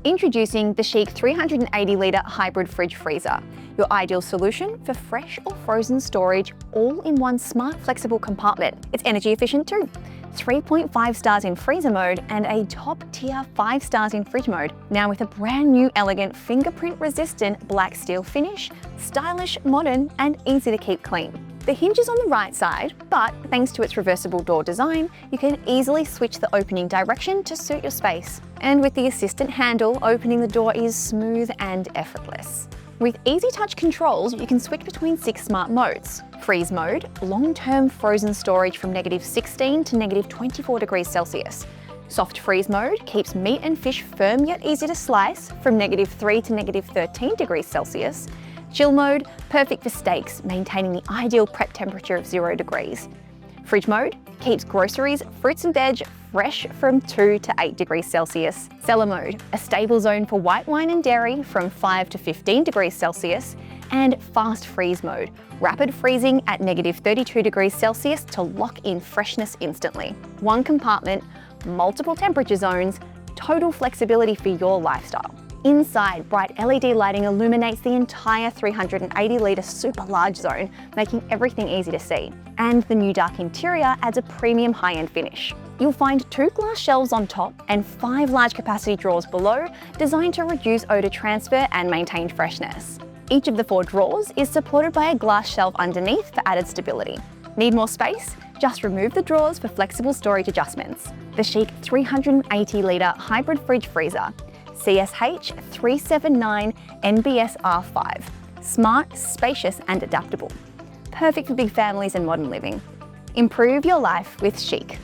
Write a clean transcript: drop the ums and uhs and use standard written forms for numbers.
Introducing the CHiQ 380-litre hybrid fridge freezer, your ideal solution for fresh or frozen storage, all in one smart, flexible compartment. It's energy efficient too. 3.5 stars in freezer mode and a top tier 5 stars in fridge mode. Now with a brand new elegant fingerprint resistant black steel finish, stylish, modern and easy to keep clean. The hinge is on the right side, but thanks to its reversible door design, you can easily switch the opening direction to suit your space. And with the assistant handle, opening the door is smooth and effortless. With easy touch controls, you can switch between 6 smart modes. Freeze mode, long-term frozen storage from -16 to -24 degrees Celsius. Soft freeze mode keeps meat and fish firm yet easy to slice from -3 to -13 degrees Celsius. Chill mode, perfect for steaks, maintaining the ideal prep temperature of 0 degrees. Fridge mode keeps groceries, fruits and veg fresh from 2 to 8 degrees Celsius. Cellar mode, a stable zone for white wine and dairy from 5 to 15 degrees Celsius. And fast freeze mode, rapid freezing at -32 degrees Celsius to lock in freshness instantly. One compartment, multiple temperature zones, total flexibility for your lifestyle. Inside, bright LED lighting illuminates the entire 380-litre super large zone, making everything easy to see. And the new dark interior adds a premium high-end finish. You'll find 2 glass shelves on top and 5 large capacity drawers below, designed to reduce odour transfer and maintain freshness. Each of the 4 drawers is supported by a glass shelf underneath for added stability. Need more space? Just remove the drawers for flexible storage adjustments. The CHiQ 380-litre hybrid fridge freezer, CSH379NBSR5. Smart, spacious and adaptable. Perfect for big families and modern living. Improve your life with CHiQ.